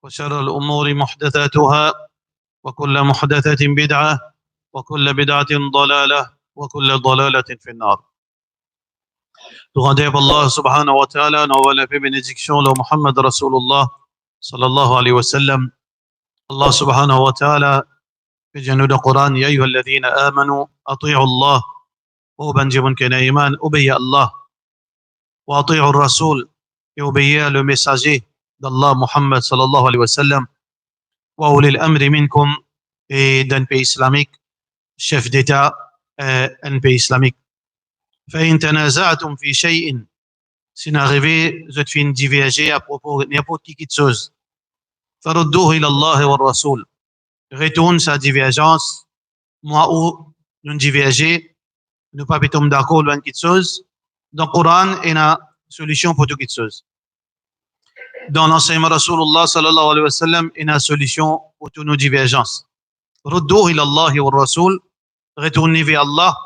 وشر الأمور محدثاتها وكل محدثة بدعة وكل بدعة ضلالة وكل ضلالة في النار. Rendez Allah subhanahu wa ta'ala, envoie la paix et bénédiction de Muhammad Rasulullah sallallahu alayhi wa sallam. Allah subhanahu wa ta'ala في جنود القرآن يا أيها الذين آمنوا أطيعوا الله وبنجبن كنا إيمان أبي الله وأطيعوا الرسول يبيا le messager d'Allah Muhammad sallallahu alayhi wa sallam وأولي الأمر منكم et d'un pays islamique chef d'État un pays islamique فإن تنازعتم في شيء si n'arrivez vous êtes fait diverger à propos de n'importe qui chose فردوه إلى الله والرسول retourne sa divergence, moi où nous diverger, nous pas tomber d'accord dans quelque chose. Dans le Coran, il y a une solution pour toute chose. Dans l'enseignement de Rasulullah sallallahu alayhi wa sallam, il y a une solution pour toutes nos divergences. Rudduh ila Allah wa Rasul, retournez vers Allah,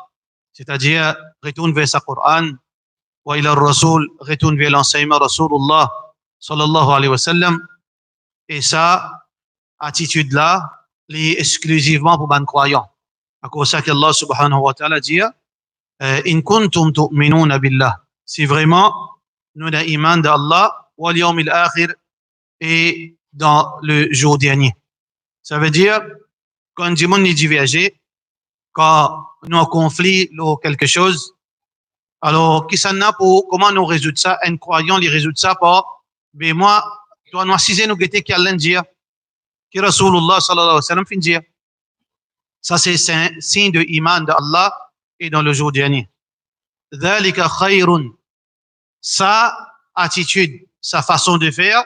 c'est-à-dire retourne vers sa Coran, wa ila Rasul, retourne vers l'enseignement de Rasulullah sallallahu alayhi wa sallam. Et ça, attitude-là, exclusivement pour les croyants. À cause de ça qu'Allah subhanahu wa ta'ala dit in kuntum tu'minuna billah. Si vraiment nous avons iman d'Allah wal yawm al-akhir et dans le jour dernier. Ça veut dire quand du monde est divergé, quand nous avons conflit ou quelque chose, alors qui s'en a pour comment nous résoudre ça? Un croyant les résout ça par ben moi toi nous assisez nous guetter qu'Allah dit que Rasulullah sallallahu alayhi wa sallam fin dire. Ça c'est un signe de iman d'Allah et dans le jour dernier. Dhalika khayrun. Sa attitude, sa façon de faire,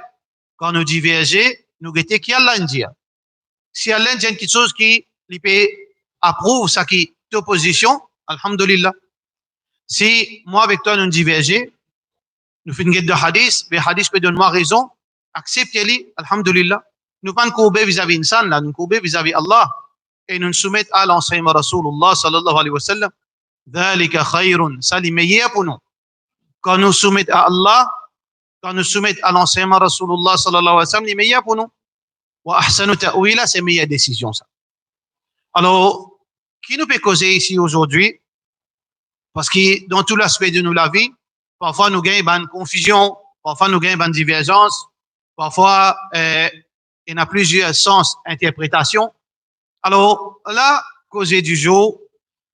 quand nous divergeons, nous guettons qui Allah dit. Si Allah dit quelque chose qui lui approuve ça qui est opposition, alhamdulillah. Si moi avec toi nous divergeons, nous faisons de hadith, le hadith peut donner raison, acceptez-le, alhamdulillah. Nous pas nous courber vis-à-vis insan là, nous courber vis-à-vis Allah et nous nous soumettre à l'enseignement Rasulullah sallallahu alayhi wa sallam. Dhalika khayrun, ça c'est meilleur pour nous. Quand nous soumettons à Allah, quand nous soumettons à l'enseignement Rasulullah sallallahu alayhi wa sallam, c'est meilleur pour nous. Wa ahsanu ta'wila, c'est meilleure décision ça. Alors, qui nous peut causer ici aujourd'hui? Parce que dans tout l'aspect de la vie, parfois nous gagnons une confusion, parfois nous gagnons une divergence, parfois il y a plusieurs sens, interprétations. Alors là, causer du jour,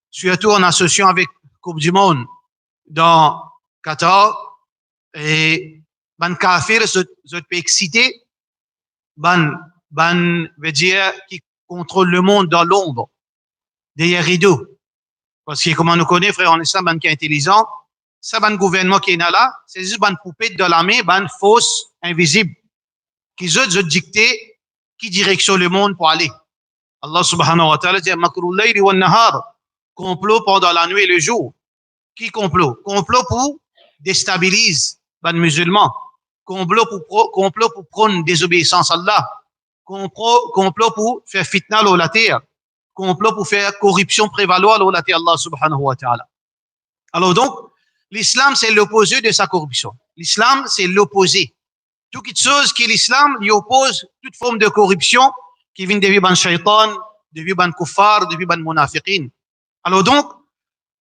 surtout en associant avec Coupe du Monde dans Qatar, et ban kafir se peut exciter, ban veut dire qui contrôle le monde dans l'ombre, derrière rideau. Parce que comment nous connaît, frère, en islam, ban qui est intelligent, ça ban gouvernement qui est là, c'est juste ban poupée de la main, ban fausse, invisible. Qui se dicter qui direction le monde pour aller. Allah subhanahu wa ta'ala dit makrul layli wan nahar, complot pendant la nuit et le jour. Qui complot? Complot pour déstabiliser les musulmans. Complot pour prendre désobéissance à Allah. Complot pour faire fitna dans la terre. Complot pour faire corruption prévaloir dans la terre Allah subhanahu wa ta'ala. Alors donc, l'islam c'est l'opposé de sa corruption. L'islam c'est l'opposé. Toute chose qui l'islam lui oppose toute forme de corruption qui vient depuis ban shaitan, depuis ban kuffar, depuis ban munafiqin. Alors donc,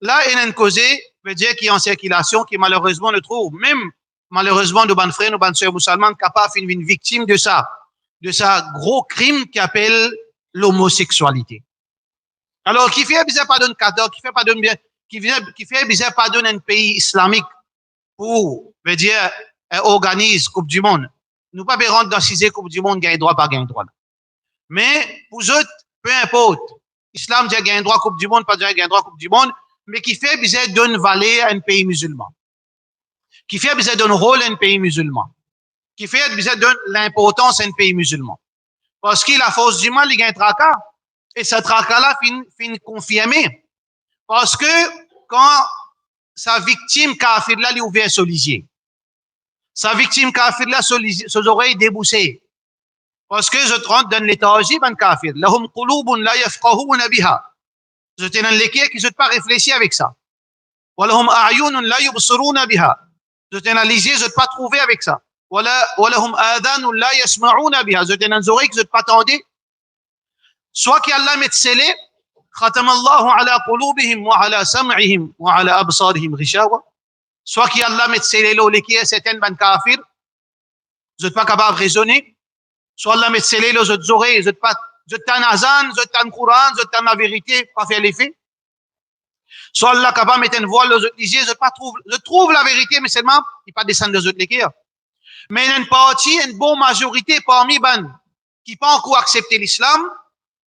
là, il y a une cause, veut dire qu'il y a en circulation qui malheureusement ne trouve, même malheureusement de ban frères, de ban sœurs musulmanes capables d'une victime de ça gros crime qui appelle l'homosexualité. Alors, qui fait bizarre pardonne Qatar, qui fait pardonne bien, qui fait bizarre pardonne un pays islamique pour, veut dire, organise Coupe du Monde. Nous pas rentrer dans 6e Coupe du Monde, gagne droit, pas gagne droit. Mais, pour eux, peu importe. Islam dit gagne droit Coupe du Monde, pas dire gagne droit Coupe du Monde, mais qui fait bizarre donne valeur à un pays musulman. Qui fait bizarre donne rôle à un pays musulman. Qui fait bizarre donne l'importance à un pays musulman. Parce que la force du mal, il gagne tracas. Et ce tracas-là fin confirmé. Parce que, quand sa victime kafir là, lui ouvert son lisier. Sa victime kafir là, ses oreilles déboussées. Parce que je rentre dans l'éthargie, ben kafir. Lahum qulubun la yafqahuna biha. Je te dans l'équerre qui ne pas réfléchir avec ça. Wa lahum a'yunun la yubsiruna biha. Je te dans les yeux, je ne pas trouver avec ça. وَلَهُمْ آذَانٌ لَا يَسْمَعُونَ بِهَا. Zot une oreille que zot pas tendez. Soit qu'Allah met scellé, ختم الله على قلوبهم وعلى سمعهم وعلى أبصارهم غشاوة. Soit qu'Allah met scellé l'eau qui est certaines ban kafir, zot pas capable de raisonner. Soit Allah met scellé l'eau zot oreilles, zot pas, zot tan azan, zot tan Coran, zot tan la vérité, pas faire l'effet. Soit Allah capable de mettre une voile aux autres lisiers, je trouve la vérité, mais seulement, il pas descendre aux autres l'équerre. Mais il y a une partie, une bonne majorité parmi ban, qui pas encore accepté l'islam,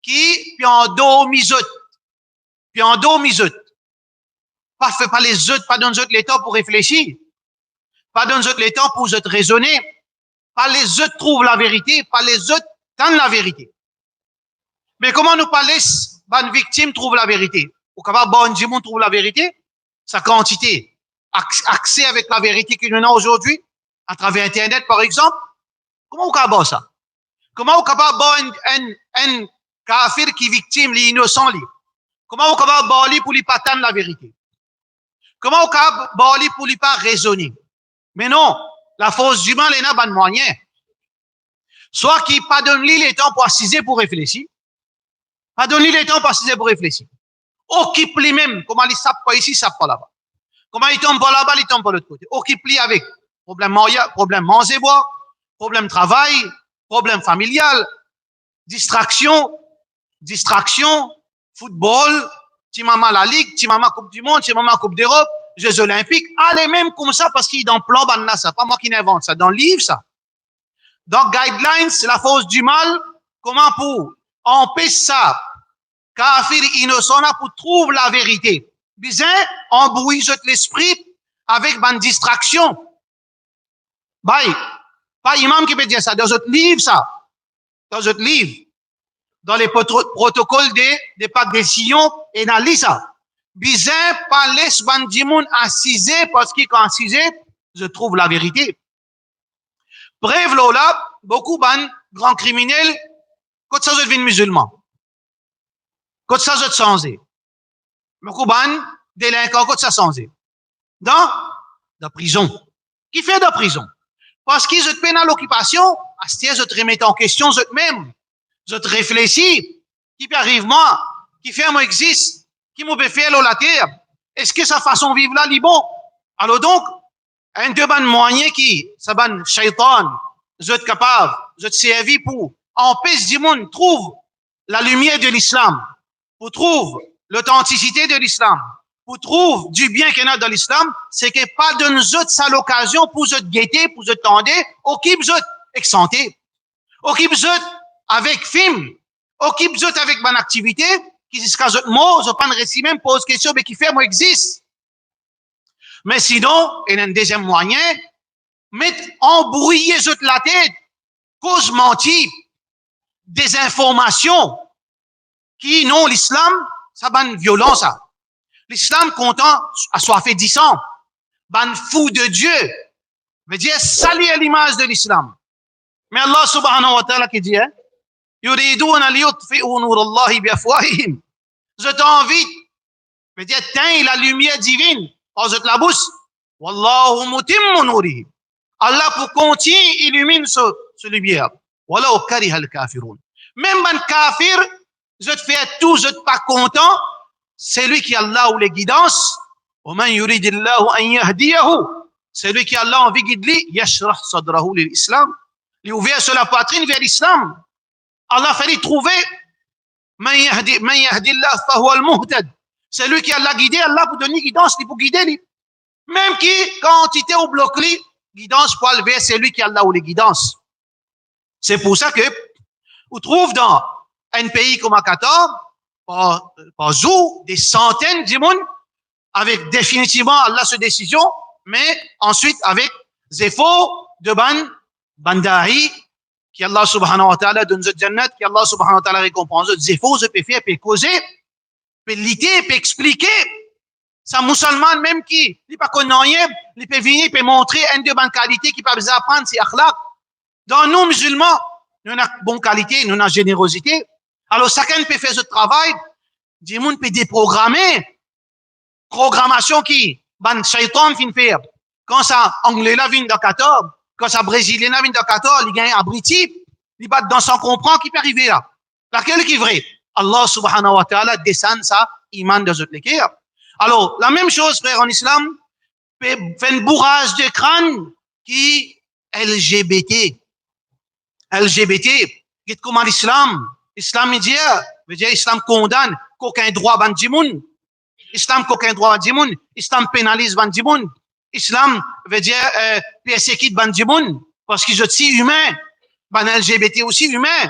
qui, puis en dos misot. Pas fait pas les autres, pas donner les temps pour réfléchir. Pas donner les temps pour raisonner. Pas les autres trouvent la vérité, pas les autres tendent la vérité. Mais comment nous pas laisser, ban victime trouve la vérité? Au capable bon Dieu trouve la vérité, sa quantité, accès avec la vérité que nous avons aujourd'hui, à travers Internet par exemple, comment on capable ça? Comment on capable un kafir qui victime, les innocents, comment on capable pour lui pas tendre la vérité? Comment on capable pour lui pas raisonner? Mais non, la force humaine, elle n'a pas de moyen. Soit qui pas donne lui le temps pour assiser pour réfléchir, pas donne lui le temps pour assiser pour réfléchir. Occupe lui-même, comment il sape pas ici, sape pas là-bas. Comment il tombe pas là-bas, il tombe pas de l'autre côté. Occupe lui avec problème manger boire, problème travail, problème familial, distraction, football, petit maman la Ligue, petit maman Coupe du Monde, petit maman Coupe d'Europe, Jeux Olympiques, allez même comme ça parce qu'il est dans le plan banna ça, pas moi qui n'invente ça, dans le livre ça. Donc guidelines, c'est la force du mal, comment pour empêcher ça. Kafir innocent là pour trouver la vérité. Bizarre, embrouille l'esprit avec une distraction. Bye. Pas imam qui peut dire ça. Dans votre livre, ça. Dans votre livre. Dans les protocoles des pactes des sillons, et dans le ça. Bizarre, pas laisse bandimoun assiser parce qu'il quand assiser, je trouve la vérité. Bref, là, beaucoup de grands criminels, quand ça devient musulman. Quand ça se changé. Beaucoup de délinquants, quand ça changé. Dans la prison. Qui fait de la prison? Parce qu'ils se peine à l'occupation, à ce moment, je te remets en question, je te même. Je te réfléchis. Qui peut arriver moi? Qui fait moi existe? Qui me peut faire la terre? Est-ce que sa façon de vivre là, est bon? Alors donc, un de ban moyen qui, ça ban shaitan, je te capable, je te servi pour empêcher du monde trouve la lumière de l'islam. Pour trouver l'authenticité de l'islam, pour trouver du bien qu'il y a dans l'islam, c'est que pas de nous autres ça l'occasion pour se guetter, pour se tendre, occupe autres avec santé, occupe autres avec film, occupe autres avec bonne activité, qui jusqu'à autres mots, je pas de récit même pose question, mais qui fait moi existe. Mais sinon, il y a un deuxième moyen, mettre embrouiller autres la tête, cause mentir, des informations, qui, non, l'islam, ça ban violence, ça. L'islam content, assoiffé 10 ans, ban fou de Dieu, veut dire salir l'image de l'islam. Mais Allah subhanahu wa ta'ala qui dit, hein, yuriduna liyutfi'u nurallahi biafwahihim. Je t'invite, veut dire, teins la lumière divine, par la bouche. Wallahu mutimmu nurihi. Allah pour continuer illumine ce lumière. Walau kariha al-kafirun. Même ban kafir, je te fais tout, je te pas content, c'est lui qui a Allah ou les guidances. وَمَنْ يُرِدِ اللَّهُ أَنْ يَهْدِيَهُ. C'est lui qui a Allah envie de guider, يَشْرَحْ صَدْرَهُ لِلْإِسْلَامِ. Il ouvert sur la poitrine vers l'islam. Allah fallait trouver مَنْ يَهْدِ اللَّهُ فَهُوَ الْمُهْتَدِ. C'est lui qui a Allah guidé, Allah pour donner guidance, pour guider lui. Même qui, quantité au bloc lui, guidance pour lever, c'est lui qui a Allah ou les guidances. C'est pour ça que, on trouve dans un pays comme à Qatar, par jour, des centaines de monde, avec définitivement Allah cette décision, mais ensuite avec des efforts de bandahi, qui Allah subhanahu wa ta'ala donne ce jannat, qui Allah subhanahu wa ta'ala récompense, des efforts, peut faire, peut causer, peut lutter, peut expliquer. Ça musulman même qui, il pas connaît rien, il peut venir, il peut montrer une de bonne qualité qui peut vous apprendre, c'est akhlaq. Dans nous musulmans, nous avons bonne qualité, nous avons générosité. Alors, chacun peut faire ce travail. Du monde peut déprogrammer. Programmation qui, ban shaitan fin faire. Quand ça, anglais là vient dans 14, quand ça Brésilien vient de 14, il gagne à Briti, il bat dans son comprend qui peut arriver là. Laquelle qui est vrai? Allah subhanahu wa ta'ala descend ça, iman de autres l'équerre. Alors, la même chose, frère, en islam, fait un bourrage de crâne qui LGBT. LGBT, dit comment l'islam, islam dit, islam condamne qu'aucun droit ban djimoun, islam qu'aucun droit ban djimoun, islam pénalise ban djimoun, islam veut dire persécute ban djimoun, parce qu'ils sont si humains, ban LGBT aussi humain,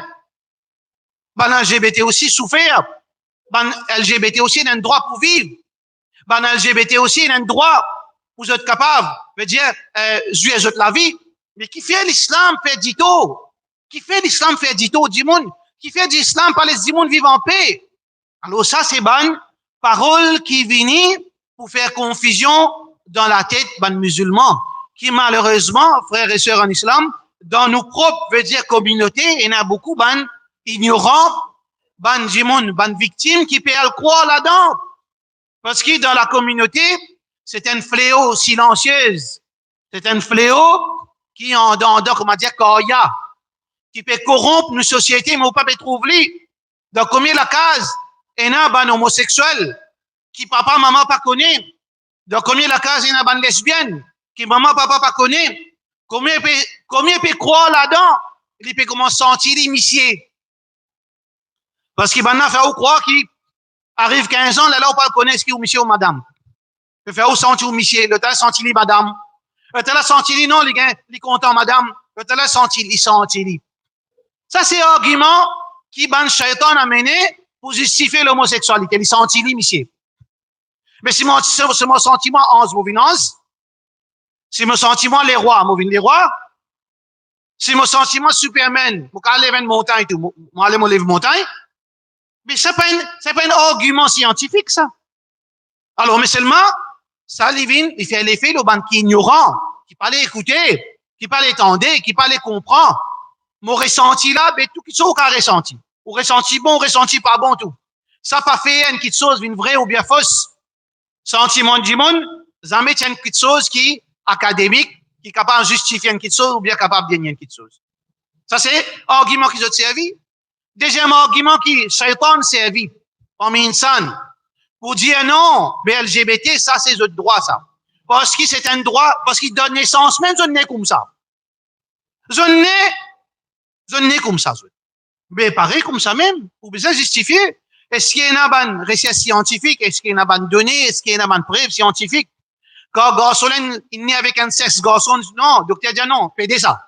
ban LGBT aussi souffert, ban LGBT aussi a un droit pour vivre, ban LGBT aussi a un droit pour être capable, veut dire jouer la vie, mais qui fait l'islam fait dito, qui fait l'islam fait dito djimoun, qui fait l'islam par les djimoun vivent en paix. Alors ça c'est ban parole qui viennent pour faire confusion dans la tête ban musulmans, qui malheureusement, frères et sœurs en islam, dans nos propres, veut dire communautés, il y en a beaucoup ban ignorants, ban djimoun, ban victimes qui peuvent croire là-dedans. Parce que dans la communauté, c'est un fléau silencieuse. C'est un fléau qui en comment dire, koya, qui peut corrompre nos sociétés, mais on peut pas trouver. Donc, combien la case, il y a ban homosexuel, qui papa, maman pas connaît. Donc, combien la case, il y a ban lesbienne, qui maman, papa pas connaît. Combien peut croire là-dedans? Il peut comment sentir l'initié. Parce qu'il va faire ou croire qu'il arrive 15 ans, là, on pas connaître ce qu'il y a monsieur ou madame. Il fait où sentir ou monsieur, le temps sentir li madame. Le temps sentir li non, il est content madame. Le temps sentir li. Ça, c'est un argument qui ban shaitan a mené pour justifier l'homosexualité. Il sentit li, monsieur. Mais si mon sentiment en mouvinance, si mon sentiment les rois, les rois, si mon sentiment Superman, je vais aller une montagne, je vais aller me montagne, mais c'est pas un argument scientifique, ça. Alors, mais seulement, ça, il fait l'effet, le ban qui est ignorant, qui pas les écouter, qui pas les tendre, qui pas les comprendre. Mon ressenti là, ben, tout qui soit au ressenti. Ou ressenti bon, ressenti pas bon, tout. Ça pas fait une petite chose, une vraie ou bien fausse. Sentiment du monde, ça met une petite chose qui est académique, qui est capable de justifier une petite chose ou bien capable de gagner une petite chose. Ça, c'est argument qui ont servi. Deuxième argument qui, shaitan servi, comme insan, pour dire non, mais LGBT, ça, c'est notre droit, ça. Parce que c'est un droit, parce qu'il donne naissance, même je n'ai comme ça. Je n'ai comme ça. Mais pareil comme ça même, pour bien justifier. Est-ce qu'il y a une recherche scientifique? Est-ce qu'il y a une donnée? Est-ce qu'il y a une preuve scientifique? Quand garçon il naît avec un sexe garçon, non, docteur dit non, pédé ça.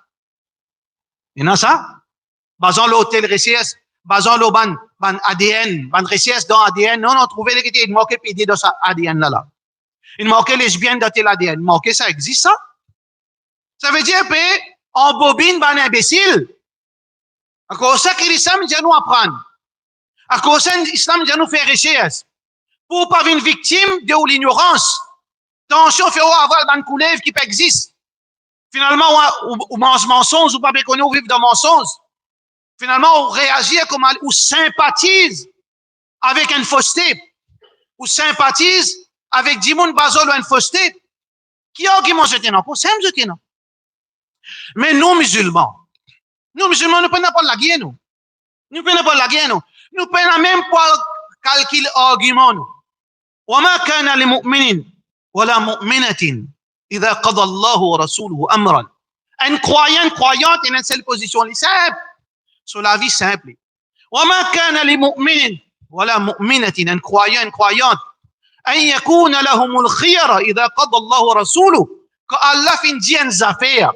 Il y a ça? Basant l'hôtel recherche, basant le ban ADN, ban recherche dans ADN, non, on trouvait qu'il était manqué pédé dans ça ADN là. Il manquait lesbienne dans tel ADN. Manqué ça existe ça? Ça veut dire que en bobine ban imbécile. À cause ça que l'islam dit nous apprendre. À cause ça l'islam dit nous faire recherche. Pour pas une victime de l'ignorance. Attention, fait avoir ban couleuvre qui peut exister. Finalement, on mange mensonge ou pas bien connu, on vit dans mensonge. Finalement, on réagit comme ou sympathise avec une fausseté. Ou sympathise avec Dimoun Bazol ou une fausseté. Qui argument jeté non? Pour simple jeté non. Mais nous, musulmans, nous ne prenons pas la guerre, nous. Nous ne prenons pas la guerre, nous. Nous ne prenons même pas calcul argument, nous. وما كان لمؤمن ولا مؤمنة إذا قضى الله ورسوله أمرا. Un croyant, croyante, il a une seule position, il est simple. Sur la vie simple. وما كان لمؤمن ولا مؤمنة. Un croyant, une croyante. أن يكون لهم الخير إذا قضى الله ورسوله. Quand Allah fait une affaire,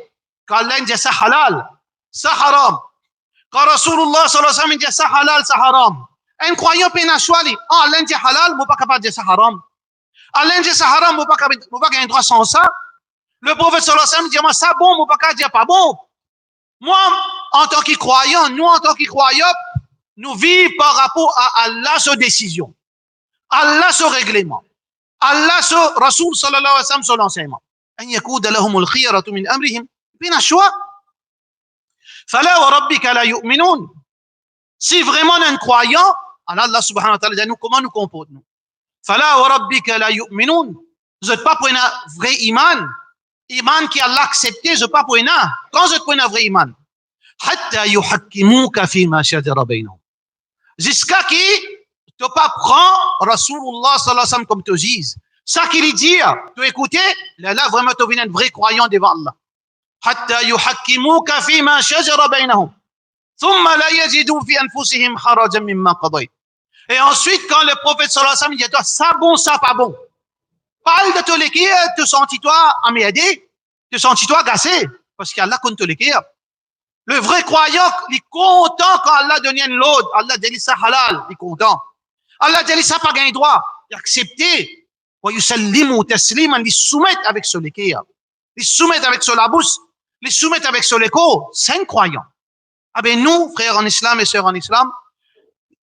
quand Allah dit ça halal, ça haram. Quand Rasulullah sallallahu alayhi wa sallam dit ça halal, ça haram. Un croyant peut n'a choisi. Ah, Allah dit halal, moi pas capable de dire ça haram. Allah dit ça haram, moi pas gagner droit sans ça. Le prophète sallallahu alayhi wa sallam dit moi ça bon, moi pas capable de dire pas bon. Moi, en tant que croyant, nous en tant que croyants, nous vivons par rapport à Allah sa décision. Allah son règlement. Allah son Rasul sallallahu alayhi wa sallam son enseignement. أن يكون لهم الخيرة من أمرهم بين الشواء فلا وربك لا يؤمنون. Si vraiment un croyant, Allah subhanahu wa ta'ala dit nous comment nous comportons. فلا وربك لا يؤمنون. Vous n'êtes pas pour un vrai iman. Iman qui Allah accepté, je pas pour ina. Quand je te prends un vrai iman. Hatta yuhakkimuka fima shajara bainahum. Jusqu'à qui tu pas prend Rasulullah sallallahu alayhi wa sallam comme te dise. Ça qu'il dit, tu écoutes, là vraiment tu viens un vrai croyant devant Allah. Hatta yuhakkimuka fima shajara bainahum. Thumma la yajidu fi anfusihim harajan mimma qadayt. Et ensuite, quand le prophète sallallahu alayhi wa sallam dit à toi, ça bon, ça pas bon. Parle de te l'écrire, te sentis-toi emmerdé, te sentis-toi agacé, parce qu'Allah compte te l'écrire. Le vrai croyant, il est content quand Allah donne une l'autre, Allah dit ça halal, il est content. Allah dit ça pas gain droit, il accepte. Wa yusallimu tasliman, il soumet avec ce l'écrire. Il soumet avec ce labous, il soumet avec ce l'écho, c'est un croyant. Ah ben nous, frères en islam et sœurs en islam,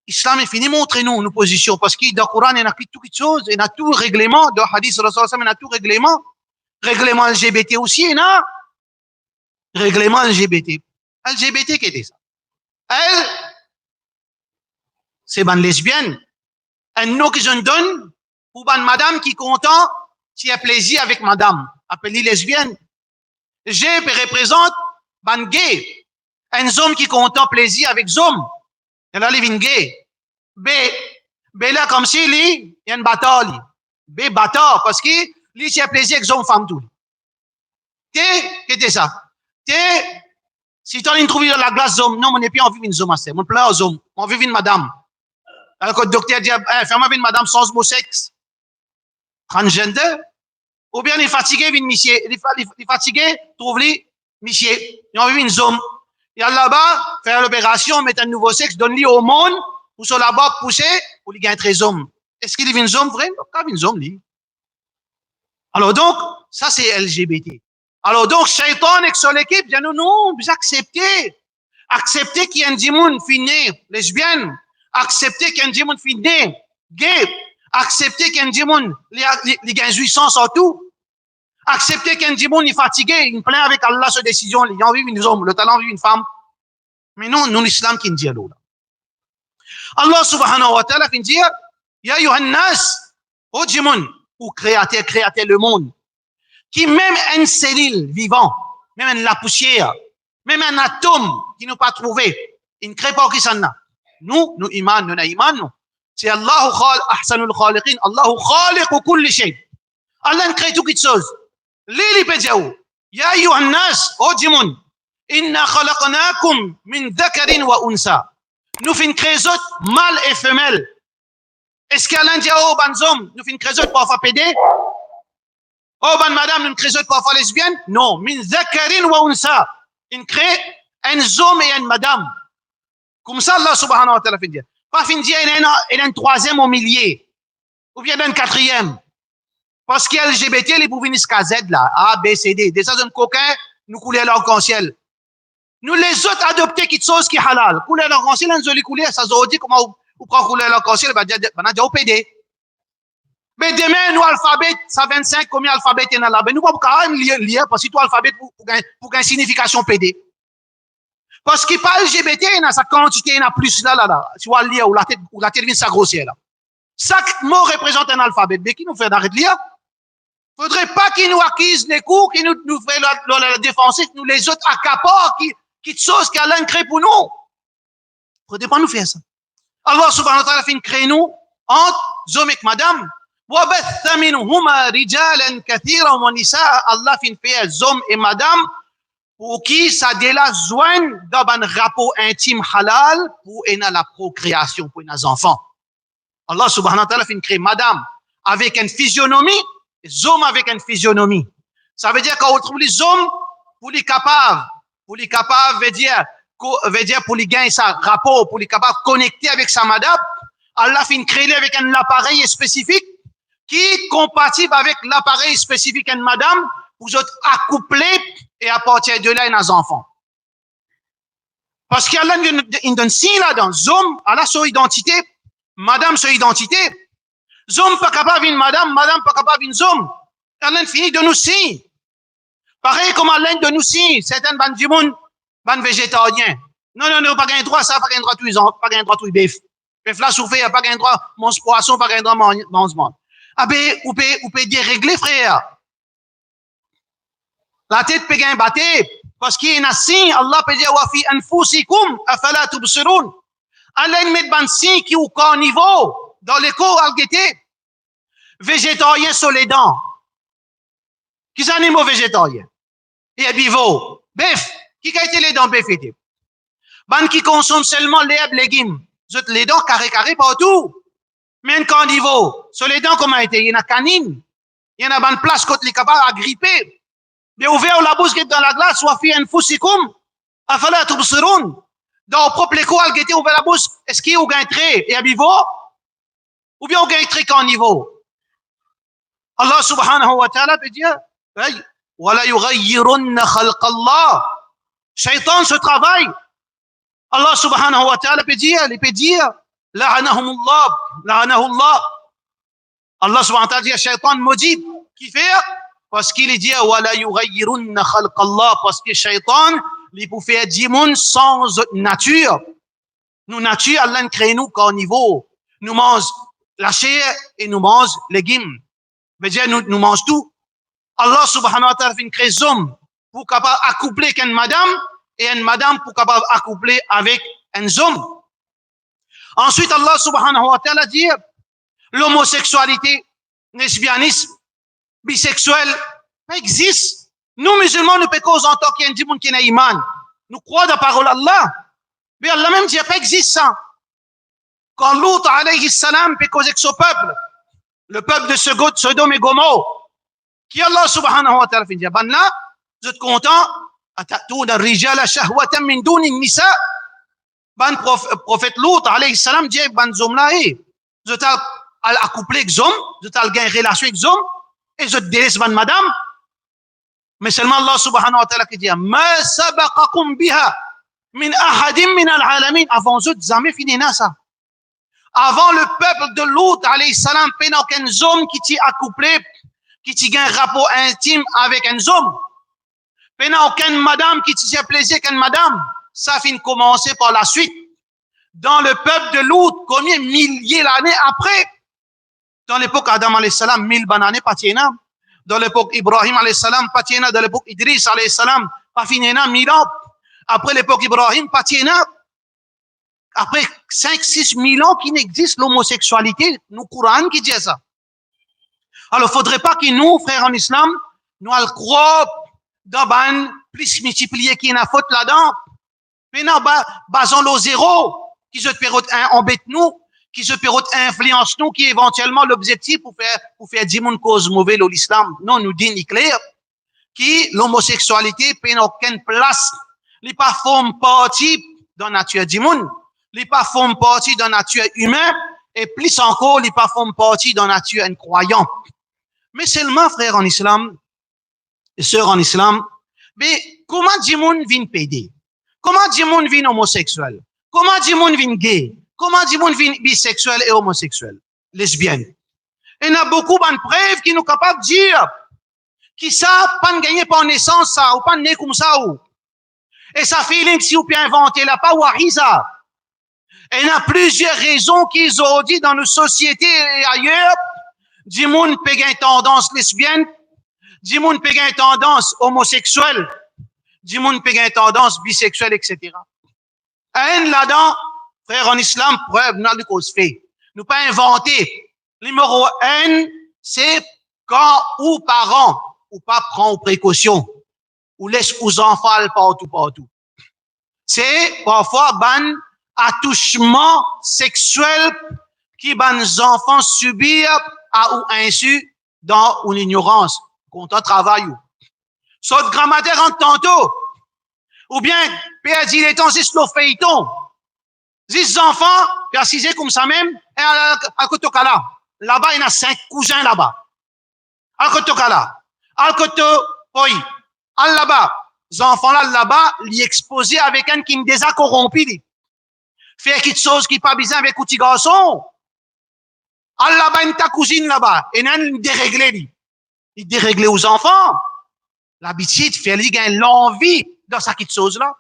Islam est fini, montrez-nous nos positions, parce que dans le Coran, il y a toutes choses, il y a tout règlement, dans le hadith, il y a tout règlement. Règlement LGBT aussi, il y a règlement LGBT. LGBT, qu'est-ce que c'est ça? Elle, c'est une lesbienne. Un nom que je donne pour une madame qui est content, qui a plaisir avec madame, appelée lesbienne. G représente un gay. Un homme qui est content, plaisir avec homme. Et là, il est gay. B là, comme si, il y a une bataille. B, bâtard, parce que, lui, c'est plaisir avec homme, femme, tout. T, qu'est-ce que c'est ça? T, si tu as une trouvé dans la glace homme, non, on n'est plus envie d'une homme, c'est. On pleure aux hommes. On veut une madame. Alors que le docteur dit, fais-moi une madame sans homosexe. Transgender. Ou bien, il est fatigué, une monsieur. Il est fatigué, trouve-lui, monsieur. Il a envie d'une homme. Et là-bas, faire l'opération, mettre un nouveau sexe, donne-lui au monde, pour sur là-bas pousser, pour lui gagner 13 hommes. Est-ce qu'il est une homme vrai? Pas une homme, lui. Alors donc, ça c'est LGBT. Alors donc, Shaitan avec son équipe, dit non, vous acceptez. Acceptez qu'il y a un dimoun fini, lesbienne. Acceptez qu'il y a un dimoun fini, gay. Acceptez qu'il y a un dimoun, il gagne jouissance en tout. Accepter qu'un dimoun est fatigué, il plaint avec Allah sur décision, il a envie d'une homme, le talent envie d'une femme. Mais non, nous l'islam qui nous dit là. Allah subhanahu wa ta'ala qui nous dit, Ya yuhannas, ô dimoun, ou créateur le monde, qui même une cellule vivant, même la poussière, même un atome qui nous pas trouvé, il ne crée pas qui s'en a. Nous iman, nous iman, nous. C'est Allahu ahsanul khaliqin, Allahu khaliqu kulli shay. Allah crée toutes les choses. Lili Pedjaou, Ya Yohannas, O Dimoun, Inna khalaqnakum min dhakarin wa unsa. Nous fin crézot mâle et femelle. Est-ce qu'Allah dit, oh, ban homme, nous fin crézot pour faire pédé? Oh, ban madame, nous crézot pour faire lesbienne? Non, min dhakarin wa unsa. Il crée un homme et une madame. Comme ça, Allah subhanahu wa ta'ala fin dire. Pas fin dire, il y a un troisième au milieu. Ou bien un quatrième. Parce qu'il y a LGBT, les pouvinent jusqu'à Z, là. A, B, C, D. Des hommes coquins, nous couler leur arc-en-ciel. Nous, les autres, adopter quelque chose qui est halal. Couler leur arc-en-ciel, nous allons couler, ça se dit comment vous prenez couler leur arc-en-ciel, ben, on a déjà au PD. Mais demain, nous, alphabet, ça 25, combien alphabet il y en a là? Ben, nous, pas quand même lire, parce que toi, alphabet, pour une signification PD. Parce qu'il parle LGBT, il y a sa quantité, il y en a plus là. Tu vois, lire, ou la tête vient s'agrossir, là. Chaque mot représente un alphabet. Mais qui nous fait d'arrêter de lire? Faudrait pas qu'ils nous acquisent les cours, qu'ils nous fait la défensive, nous les autres accaparent, qui chose qu'Allah crée pour nous. Faudrait pas nous faire ça. Allah subhanahu wa ta'ala fait créer nous entre hommes et madame. وَبَثَّ مِنْهُمَا رِجَالًا كَثِيرًا وَنِسَاءً. Allah fait faire hommes et madame pour qui ça déla joigne dans un rapport intime halal pour la procréation, pour les enfants. Allah subhanahu wa ta'ala fait créer madame avec une physionomie, hommes avec une physionomie. Ça veut dire qu'on retrouve les hommes pour les capables veut dire pour les gagner sa rapport, pour les capables connecter avec sa madame. Allah fait créer avec un appareil spécifique qui est compatible avec l'appareil spécifique d'une madame pour être accouplé et à partir de là, il y a des enfants. Parce qu'Allah il donne signe là-dedans. Homme, Allah son identité, madame son identité. Homme pas capable d'une madame pas capable d'une homme. Allah finit de nous signes. Pareil comme Allah de nous signes. Certains ban du monde, ban végétarien. Non, pas gain droit ça, pas gain droit tous les ans, pas gain droit tous les bœufs. Bœuf là souffrir, pas gain droit mange poisson, pas gain droit mange monde. Ah ben, ou peut dérégler frère. La tête peut gagner battre. Parce qu'il y a un signe, Allah peut dire, wa fi anfusikum afala tubsirun. Allah met ban signe qui au carnivore, dans les corps alguetés. Végétarien sur les dents. Qui sont animaux végétariens? Et herbivores. Bœuf. Qui a été les dents bœuf été? Ban qui consomme seulement l'herbe, légumes. Les dents carré partout. Mais un carnivore. Sur les dents, comment été? Il y en a canine. Il y en a ban place quand les capables à gripper. Mais ouvert la bouche dans la glace, soit fi anfusikum afala tubsirun. Dans le propre écho, al guetter ouvert la bouche, est-ce qu'il y a un trait herbivore? Ou bien un trait carnivore? Allah subhanahu wa ta'ala peut dire, wala yughayyirunna khalqallah. Shaitan se travaille. Allah subhanahu wa ta'ala peut dire, la'anahumullah, la'anahullah. Allah subhanahu wa ta'ala dit, shaitan maudit. Qui fait? Parce qu'il dit, wala yughayyirunna khalqallah. Parce que shaitan, il peut faire dimoun sans nature. Nous, nature, Allah crée nous carnivores. Nous mange la chair et nous mange les légumes. veut dire nous mange tout. Allah subhanahu wa ta'ala fait une créer homme pour capable accoupler avec une madame et une madame pour capable accoupler avec un homme. Ensuite, Allah subhanahu wa ta'ala dit l'homosexualité, lesbianisme, bisexuel, ça existe. Nous, musulmans, nous pécons en tant qu'il y a un monde qui n'a iman. Nous croyons dans la parole d'Allah. Mais Allah même dit, ça existe ça. Quand Lut alayhi salam pécons avec son peuple, le peuple de Sodome et Gomorrhe, qui Allah subhanahu wa ta'ala fait dire, ben là, vous êtes content, atatoun al-rijala shahwatan min duni nisa. Ben prophète Lut alayhi salam dit, ben zom là, vous êtes accouplé avec zom, vous êtes gagné relation avec zom, et vous êtes délaissé ben madame. Mais seulement Allah subhanahu wa ta'ala qui dit, ma sabaqakum biha min ahadim min al-alamin. Avant eux, jamais fini ça. Avant le peuple de Lut alayhi salam, pendant qu'un homme qui t'y accouplé, qui t'y a un rapport intime avec un homme, pendant qu'une madame qui t'y a plaisir qu'une madame, ça finit commencer par la suite. Dans le peuple de Lut, combien milliers d'années après, dans l'époque Adam alayhi salam, 1000 années pas tiena. Dans l'époque Ibrahim alayhi salam, pas tiena. Dans l'époque Idris alayhi salam, pas finina 1000 ans. Après l'époque Ibrahim, pas tiena. Après 5-6 000 ans qui n'existe l'homosexualité, nous Coran qui dit ça. Alors, faudrait pas que nous, frères en islam, nous allons croire dans ban plus multiplié qui n'a faute là-dedans. Mais non, basons le zéro, qui se perrotte embête nous, qui se perrotte influence nous, qui est éventuellement l'objectif pour faire 10 moun cause mauvaise dans l'islam. Non, nous dit ni clair, qui l'homosexualité n'a aucune place, n'est pas forme partie dans la nature du monde. Les pas forment partie de la nature humaine et plus encore, les pas forment partie de la nature incroyante. Mais seulement, frères en islam et sœurs en islam, mais comment du monde vient pédé? Comment du monde vient homosexuel? Comment du monde vient gay? Comment du monde vient bisexuel et homosexuel? Lesbienne. Il y a beaucoup de preuves qui nous capables de dire qui ça, pas gagner par naissance ça, ou pas né comme ça ou. Et ça feeling si vous pouvez inventer là, pas wariza. Et il y a plusieurs raisons qu'ils ont dit dans nos sociétés et ailleurs. Du monde peut gagner tendance lesbienne, du monde peut gagner tendance homosexuelle, du monde peut gagner tendance bisexuelle, etc. Et là-dedans, frère en islam, preuve, nous avons cause fait. Nous pas inventer. Numéro 1, c'est quand ou parents, ou pas prend précaution, ou laisse aux enfants partout. C'est parfois ban attouchement sexuel qui les enfants subir à ou insu dans une ignorance, quand on travaille. Soit grammaire en tantôt, ou bien, père dit les temps, c'est le feuilleton. 10 enfants, précisé comme ça même, et à Kotokala. Là-bas, il y a 5 cousins là-bas. À Kotokala. À Kotopoy. Là-bas. Les enfants là-bas, les exposés avec un qui me déjà corrompu. Faire quelque chose qui n'est pas bizarre avec un petit garçon. Là-bas, il y a ta cousine là-bas. Et il déréglé. Il déréglé aux enfants. L'habitude fait lui gagner l'envie dans sa petite chose-là.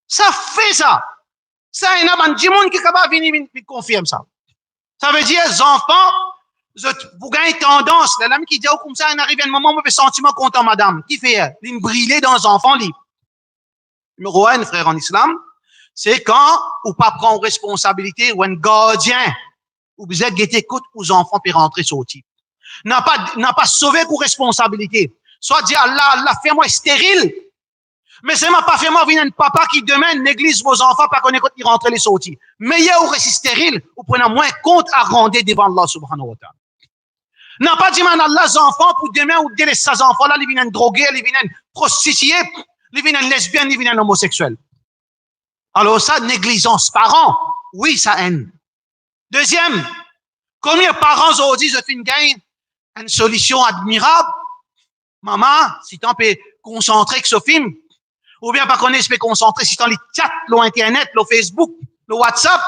Ça fait ça. Ça, il y a un monde qui est capable de venir confirmer ça. Ça veut dire, les enfants, vous gagnez tendance, l'homme qui dit, oh, comme ça, il arrive un moment où on fait sentiment content, madame. Qui fait? Il brûler dans les enfants, lui. Numéro un, frère en islam, c'est quand, ou pas prendre responsabilité, ou un gardien, ou vous êtes guetté écoute aux enfants puis rentrer sortir. N'a pas sauvé pour responsabilité. Soit dit, Allah, fais-moi stérile. Mais c'est ma pas fait-moi venir un papa qui demain néglige vos enfants pas qu'on écoute, ils rentrent les sorties. Meilleur ou rester stérile, ou prenez moins compte à rendre devant Allah subhanahu wa ta'ala. N'a pas dit, man, Allah, les enfants, pour demain, ou dire, ces enfants-là, ils viennent droguer, ils viennent prostituer, ils viennent lesbiennes, ils viennent homosexuels. Alors ça, négligence. Parents, oui, ça haine. Deuxième, combien de parents ont dit, je fais une solution admirable. Maman, si tu peux concentrer avec ce film, ou bien pas connaître, tu peux concentrer si tu as les chats, l'Internet, le Facebook, le WhatsApp,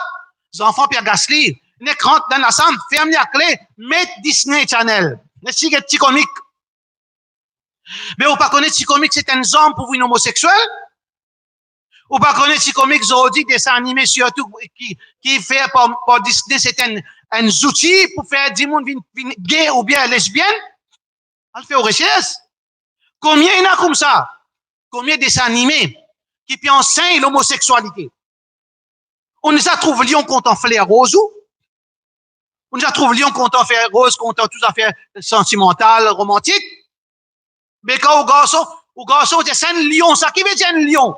les enfants peuvent gasler. Ils rentrent dans la chambre, ferment la clé, mettent Disney Channel. C'est un petit comique. Mais ou pas connaître si comique, c'est un homme pour une homosexuelle. Ou pas connaître si comique, ils dit dessin animé surtout qui fait par Disney, c'est un outil pour faire du monde gay ou bien lesbienne. Elle fait aux recherches. Combien il y en a comme ça? Combien de dessins animés qui puis enseignent l'homosexualité? On nous a trouvé Lyon content faire rose ou? On nous a trouvé Lyon content faire rose, content tout affaires sentimentales, romantiques. Mais quand au garçon, c'est un lion, ça qui veut dire un lion?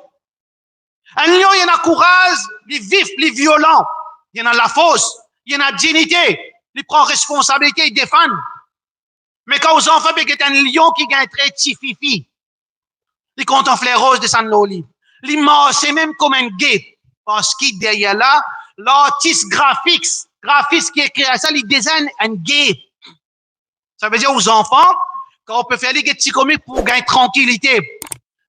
Un lion, il y en a courage, il vif, il violent. Il y en a la force, il y en a dignité. Il prend responsabilité, il défend. Mais quand aux enfants, il y a un lion qui gagne très petit fifi. Il contemple les roses de San Loli. Il c'est même comme un gay. Parce qu'il derrière là, l'artiste graphiste qui écrit ça, il désigne un gay. Ça veut dire aux enfants, quand on peut faire des petits comiques pour gagner tranquillité,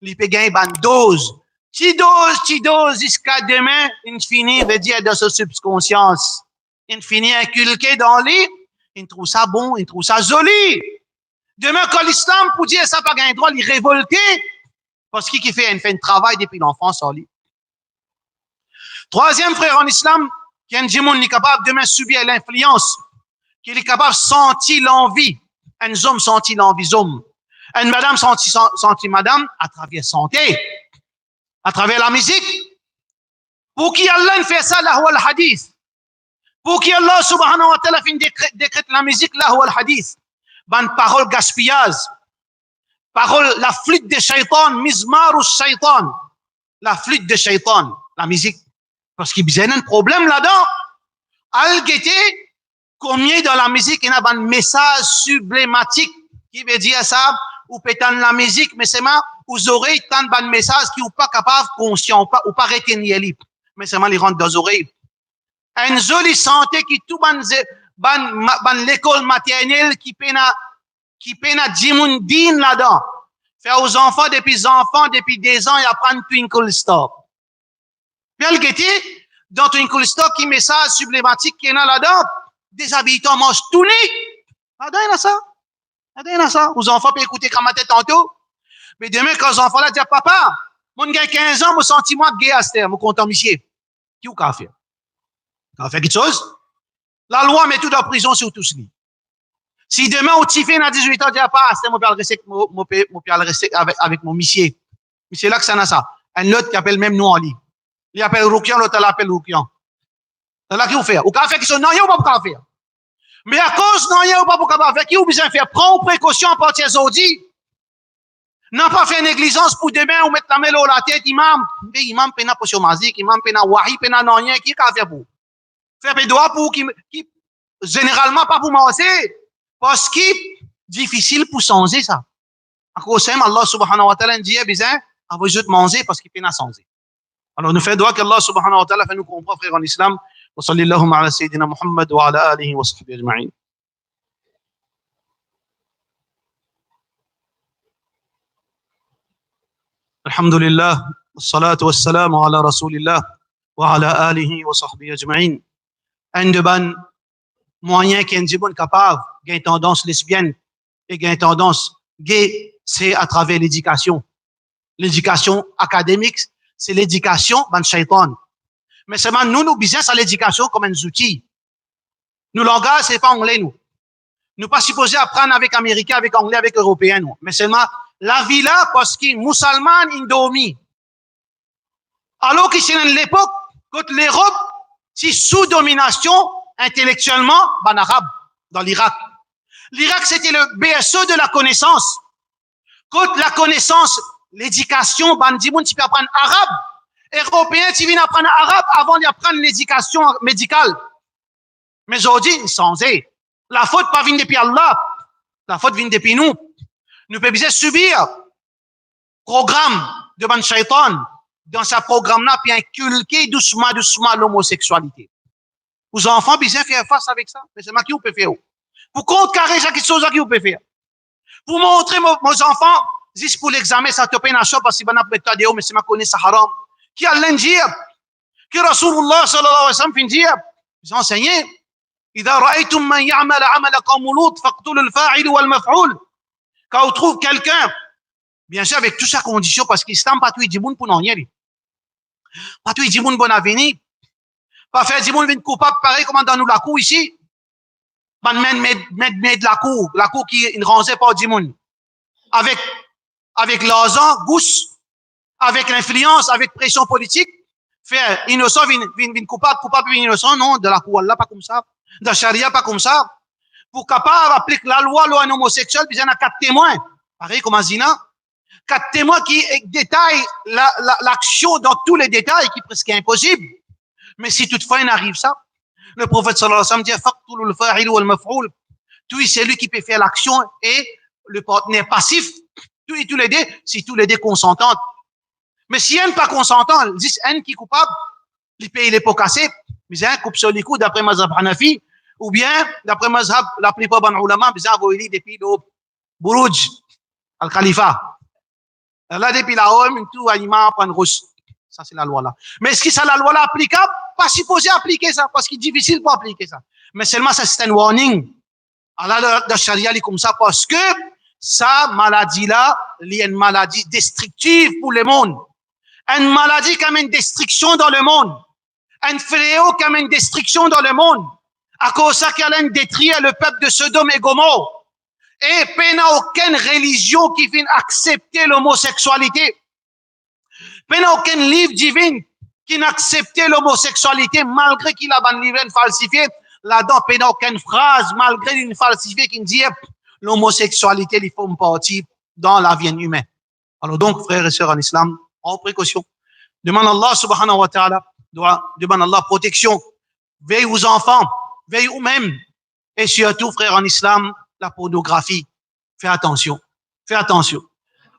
il peut gagner une dose. Petite dose, jusqu'à demain, il finit, veut dire, dans sa subconscience. Il finit inculqué dans lui, il trouve ça bon, il trouve ça joli. Demain, quand l'islam, pour dire ça, pas gagner droit, il est révolté, parce qu'il fait un travail depuis l'enfance en lui. Troisième frère en islam, qui est un démon, est capable demain subir l'influence, qui est capable de sentir l'envie. Un homme sentit l'envie homme. Une madame sentit madame à travers santé, à travers la musique. Pour qui Allah fait ça, là où le hadith. Pour qui Allah subhanahu wa ta'ala fait décrète la musique, là où le hadith. Bonne parole gaspillage. Parole, la flûte de shaitan, mizmaru shaitan. La flûte de shaitan, la musique. Parce qu'il y a un problème là-dedans. Al-Gueté, combien dans la musique, il y a un message sublématique qui veut dire ça, ou pétant la musique, mais c'est mal, aux oreilles, tant de messages qui sont pas capables, conscients, ou pas retenir les mais c'est mal, ils rentrent dans les oreilles. Une jolie santé qui tout l'école maternelle qui peine à dimundine là-dedans. Faire aux enfants, depuis des ans, ils apprennent Twinkle Star. Bien le guetter, dans Twinkle Star, qui message sublématique qui est là-dedans, des habitants mangent tout nez. Là-dedans, il y a ça. Là-dedans, il y a ça. Aux enfants peuvent écouter comme tantôt. Mais demain, quand les enfants là disent, papa, mon gars 15 ans, me senti moi gay à ce terme, me content, monsieur. Qui ou qu'a fait? Qu'a fait quelque chose? La loi met tout en prison sur tous les. Si demain, au petit fait, à 18 ans, dit, pas, c'est mon père rester avec mon monsieur. C'est là que ça n'a ça. Un autre qui appelle même nous en lit. Il appelle Roukian, l'autre l'appelle Roukian. C'est là qu'il faut faire. Ou qu'a fait quelque chose? Non, il n'y a pas pour faire. Mais à cause, non, il n'y a pas pour faire. Qui ou besoin faire? Prends précaution à partir d'aujourd'hui. N'a pas fait négligence pour demain ou mettre la mêle à la tête, imam. Mais imam pena potion magique, imam pena wahi, pena non rien, qui qu'a fait pour? Faire des doigts pour qui, généralement pas pour manger. Parce que difficile pour changer ça. À cause de ça, Allah subhanahu wa ta'ala dit, besoin, à vous juste manger parce qu'il pena changer. Alors nous faisons doigt qu'Allah subhanahu wa ta'ala fait nous comprendre, frère en islam. Wa sallallahu ala sayyidina Muhammad wa ala alihi wa sahbihi ajma'in. Alhamdulillah, salatu wassalam ala rasulillah wa ala alihi wa sahbihi ajma'in. Un de ban moyen qui est un bon capable, qui a une tendance lesbienne et qui a une tendance gay, c'est à travers l'éducation. L'éducation académique, c'est l'éducation ban shaitan. Mais seulement nous business à l'éducation comme un outil. Nous langage, c'est pas anglais nous. Nous pas supposés apprendre avec Américains, avec Anglais, avec Européens, non. Mais seulement, la vie là, parce que musulmans, indomi. Alors que c'est l'époque, quand l'Europe, c'est sous domination, intellectuellement, en arabe, dans l'Irak. L'Irak, c'était le BSE de la connaissance. Quand la connaissance, l'éducation, bandimoun, tu peux apprendre arabe. Européens, tu viens apprendre arabe avant d'apprendre l'éducation médicale. Mais aujourd'hui, sans eux. La faute pas vient depuis Allah. La faute vient depuis nous. Nous pouvons bien subir programme de ban shaitan dans sa programme-là, puis inculquer doucement l'homosexualité. Vos enfants, bien faire face avec ça. Mais c'est ma qui vous peut faire. Pour contrecarrer chaque chose qui vous peut faire. Pour montrer mes enfants, juste pour l'examen, ça te paye un choc parce que ben après t'as des mais c'est ma connaît ça haram. Qui a l'enjeu? Qui Rasulullah sallallahu alayhi wa sallam fin dire? Ils ont enseigné. إذا رأيتم من يعمل عمل قوم لوط فاقتلوا الفاعل والمفعول. Quand on trouve quelqu'un, bien sûr avec toute sa condition, parce qu'Islam pas tout dit bon pour non rien. Pas tout dit bon avenir. Pas faire dit bon vient coupable pareil comme dans nous la cour ici. Ban de la cour qui ne rangeait pas du monde. Avec l'argent, gousse, avec l'influence, avec pression politique, faire innocent vient coupable innocent, non, de la cour Allah pas comme ça. De la charia, pas comme ça. Pour capable appliquer la loi un homosexuel, il y en a 4 témoins. Pareil comme un zina. 4 témoins qui détaillent l'action dans tous les détails, qui est presque impossible. Mais si toutefois il arrive ça, le prophète sallallahu alayhi wa sallam dit, faqtulul fa'il wal maf'ul. Tout c'est lui qui peut faire l'action et le partenaire passif. Tous les deux, si tous les deux consentantes. Mais si un pas consentant, ils disent un qui est coupable, il paye les pots cassés. Mais un coupe sur les coups d'après mazhab Hanafi, ou bien d'après mazhab la plupart des ulama, ils ont envoyé depuis le Buruj, al-Khalifa. Là, depuis là-haut, tout l'imam prend rousse. Ça, c'est la loi là. Mais est-ce que c'est la loi là applicable? Pas supposé appliquer ça, parce qu'il est difficile pour appliquer ça. Mais seulement ça, c'est un warning. Allah, la charia, il est comme ça, parce que sa maladie là, il y a une maladie destructive pour le monde. Une maladie qui amène destruction dans le monde. Un fléau qui amène destruction dans le monde. À cause de ça qu'elle a détruit le peuple de Sodome et Gomorrhe. Et il n'y a aucune religion qui vient accepter l'homosexualité. Il n'y a aucun livre divin qui n'accepte l'homosexualité malgré qu'il a un livre falsifié. Là-dedans, il n'y a aucune phrase malgré une falsifiée qui dit l'homosexualité, il faut une partie dans la vie humaine. Alors donc, frères et sœurs en islam, en précaution. Demande Allah subhanahu wa ta'ala, demande Allah protection. Veille aux enfants, veille vous-même. Et surtout, frères en islam, la pornographie. Fais attention. Fais attention.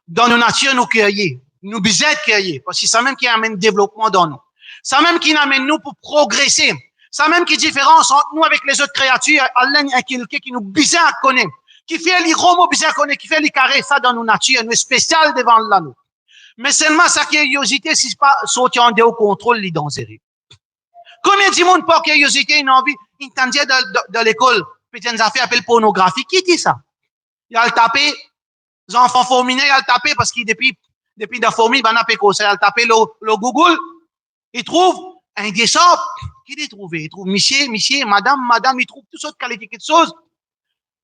Dans nos natures, nous cueillir. Nous besoin de cueillir. Parce que c'est ça même qui amène développement dans nous. Ça même qui amène nous pour progresser. Ça même qui différence entre nous avec les autres créatures. Allah est quelqu'un qui nous besoin à connaître. Qui fait les romos besoin à connaître. Qui fait les carrés. Ça dans nos natures. Nous spécial devant là nous. Mais seulement sa curiosité, si c'est pas sortir en dehors contrôle, les dangereux. Combien de monde par curiosité, une envie, une tendance de l'école, petite affaire appelle pornographie. Qui dit ça? Il a le tapé, les enfants fourminés, il a le tapé parce qu'il depuis la fourmi, il a le tapé le Google. Il trouve un dessin. Qui l'a trouvé? Il trouve monsieur, madame, il trouve toutes sortes de qualités de choses.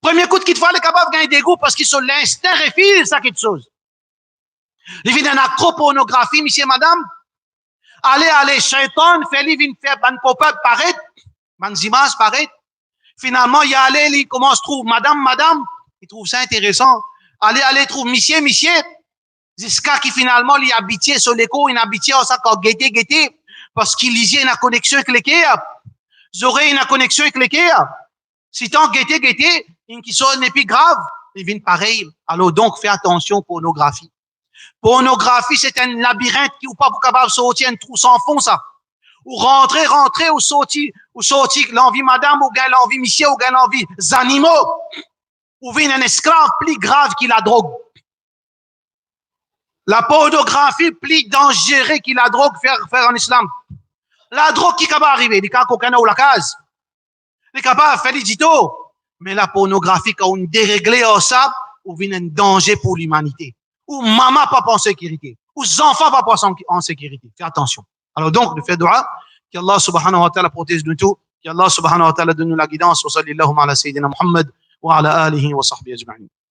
Premier coup de qu'il faut, il est capable de gagner des goûts parce qu'il sur l'instinct refile ça quelque chose. Il vient d'un acro-pornographie, monsieur, madame. Allez, shaitan, fait-il vient faire ban pop-up paraître, ban images paraître. Finalement, il allait, il commence à trouver madame, il trouve ça intéressant. Allez, trouve monsieur, jusqu'à qui finalement, il habité sur l'écho, il habité en ça, quand guetté, parce qu'il lisait une connexion avec l'équerre. Ils auraient une connexion avec l'équerre. Si tant guetté, une qui sonne et puis grave, il vient pareil. Alors donc, fais attention, pornographie. Pornographie, c'est un labyrinthe qui ou pas pour capable sortir un trou sans fond, ça. Ou rentrer, ou sortir, l'envie madame, ou gagne l'envie monsieur, ou gagne l'envie animaux. Ou vient un esclave plus grave que la drogue. La pornographie plus dangereuse que la drogue faire en islam. La drogue qui est capable d'arriver, il y a cocaïne ou la case. Il est capable de faire les dito. Mais la pornographie, quand on déréglé en ça, ou vient un danger pour l'humanité. Ou maman pas en sécurité, ou enfants pas en sécurité. Fais attention. Alors donc, de faire dua, qu'Allah subhanahu wa ta'ala protège de tout, qu'Allah subhanahu wa ta'ala donne nous la guidance, wa sallallahu ala sayyidina Muhammad, وعلى آله وصحبه أجمعين.